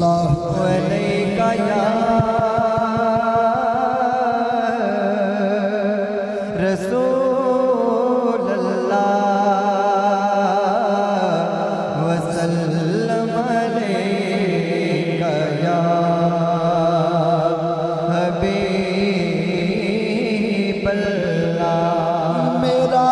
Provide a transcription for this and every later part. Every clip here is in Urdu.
علیکہ یا رسول اللہ وسلم علیکہ یا حبیب اللہ میرا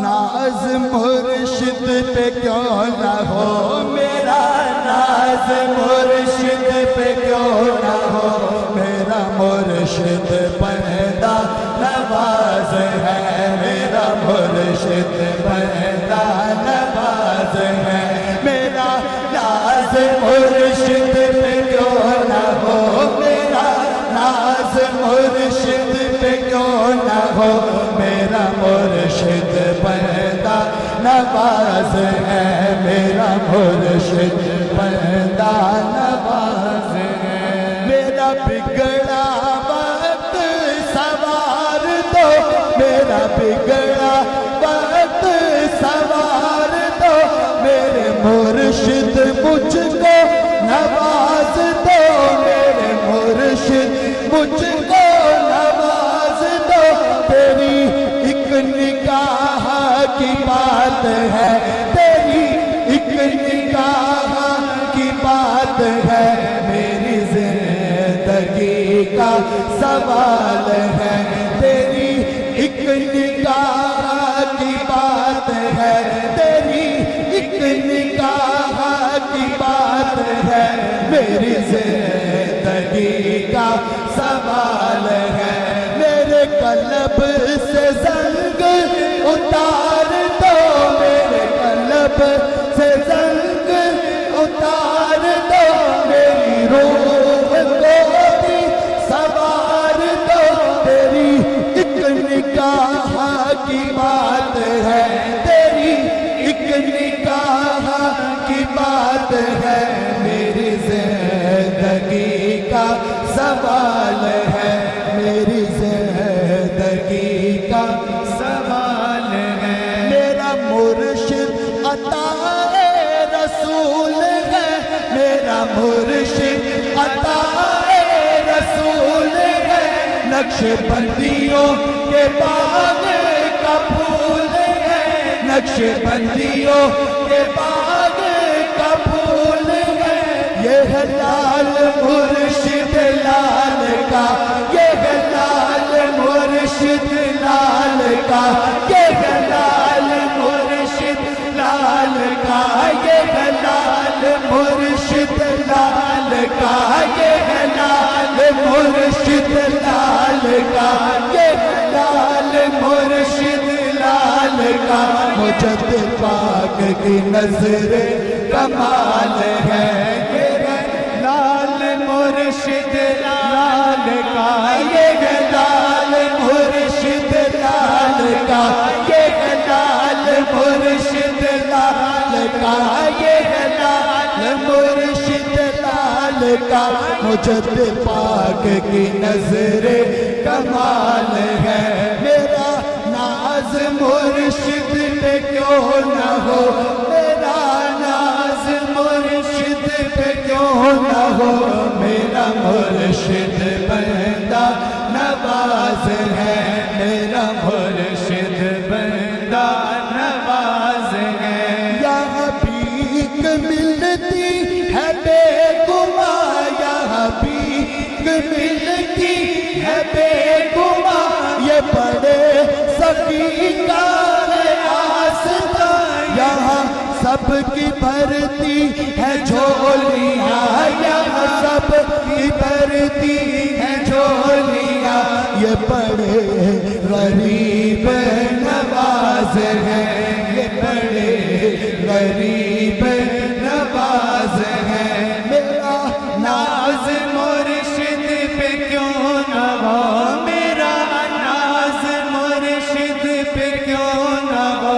ناز مرشد پہ کیوں نہ ہو میرا ناز مرشد پہ کیوں نہ ہو میرا مرشد بندہ نواز ہے میرا مرشد بندہ نواز ہے میرا ناز مرشد پہ کیوں نہ ہو میرا ناز مرشد پہ کیوں نہ ہو میرا مرشد بندہ نواز ہے میرا مرشد بندہ نواز ہے میرا بگڑا وقت سوار دو میرا بگڑا وقت سوار دو میرے مرشد مجھ کو نواز دو میرے مرشد مجھ کو نواز دو تیری ایک نگاہ کی بات ہے تیری ایک نگاہ کی بات ہے میری زندگی کا سوال ہے تیری ایک نگاہ کی بات ہے تیری ایک نگاہ کی بات ہے میری زندگی کا سوال ہے میرے قلب سے زنگ اتار دو میرے قلب سے زنگ اتار دو میری روح کو بھی سوار دو تیری ایک نگاہ کی بات ہے تیری ایک نگاہ کی بات ہے میری زندگی کا سوال ہے میری زندگی کا سوال ہے میرا مرشد عطا رسول ہے میرا مرشد عطا رسول ہے نقش بندیوں کے باغ کا پھول ہے نقش بندیوں کے باغ کا پھول ہے یہ ہے لال مرشد لال کا یہ ہے لال مرشد لال کا یہ ہے لال مرشد لال کا یہ ہے لال مرشد لال کا یہ ہے لال مرشد لال کا یہ ہے لال مرشد لال کا مجدد پاک کی نظر کمال ہے یہ ہے لال مرشد لال کا یہ ہے لال مرشد لال کا یہ ہے لال مرشد لال کا یہ ہے لال مرشد لال کا مجدد پاک کی نظر کمال ہے میرا ناز مرشد پہ کیوں نہ ہو میرا ناز مرشد پہ کیوں نہ ہو میرا مرشد بندہ نواز ہے میرا مرشد بندہ نواز ہے یہاں بھیک ملتی ہے بے گماں یہاں بھیک ملتی ہے بے گماں یہ بڑے سخی کا ہے آستہ یہاں سب کی بھرتی ہے جھولیاں یہاں سب کی بھرتی ہے جھولیاں یہ بڑے غریب نواز ہیں یہ بڑے غریب نواز ہیں میرا ناز مرشد پہ کیوں نہ ہو میرا ناز مرشد پہ کیوں نہ ہو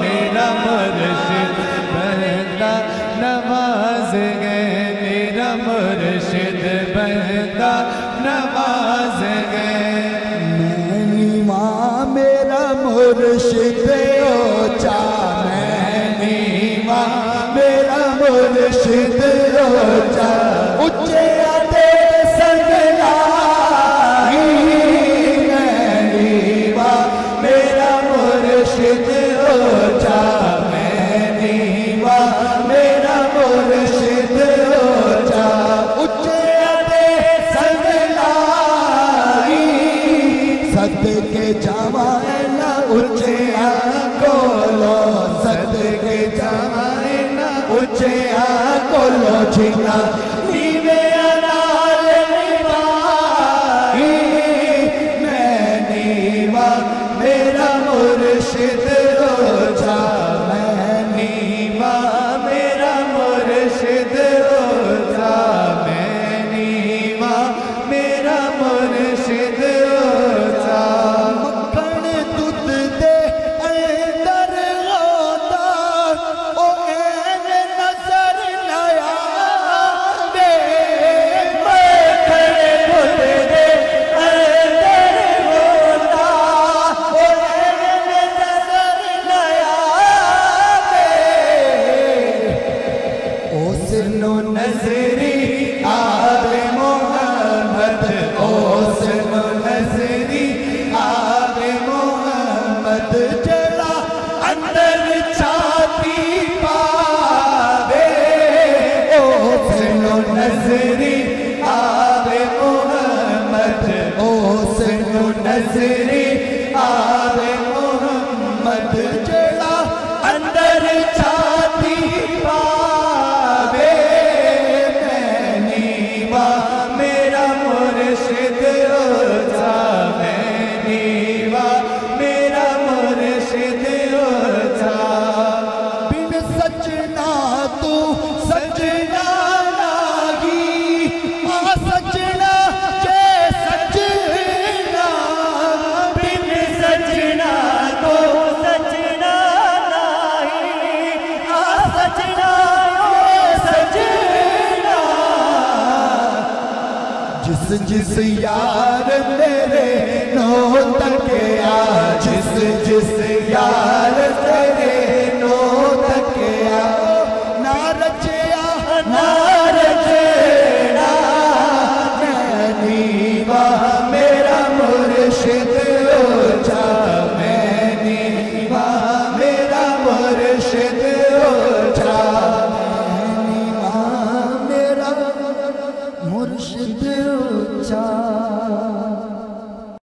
میرا مرشد بندہ نواز ہے میرا مرشد بندہ نواز ہے میں نیواں میرا مرشد اونچا میں نیواں میرا مرشد اونچا جنا نیوے نال نبھائی میں نیوا میرا مرشد ہو جا میں نیوا میرا مرشد ہو جا میں نیوا میرا مرشد ہو جا مکھن دودھ دے اندر ہوتا او این نظر نہ آوے مکھن دودھ دے اندر ہوتا او این نظر نہ آوے اس نو نظری آوے محمد اس نو نظری آوے محمد جڑا اندر چھاتی پاوے اس نو نظری آوے محمد اس نو نظری آوے محمد جڑا اندر چھاتی پاوے میں نیوا میرا مرشد ہو جا میں نیوا میرا مرشد ہو جا بن سجنا تو سجنا لاگی آ سجنا جے سجنا بن سجنا تو سجنا لائی آ سجنا جے سجنا جس یار میرے نو تکیا جس یار سے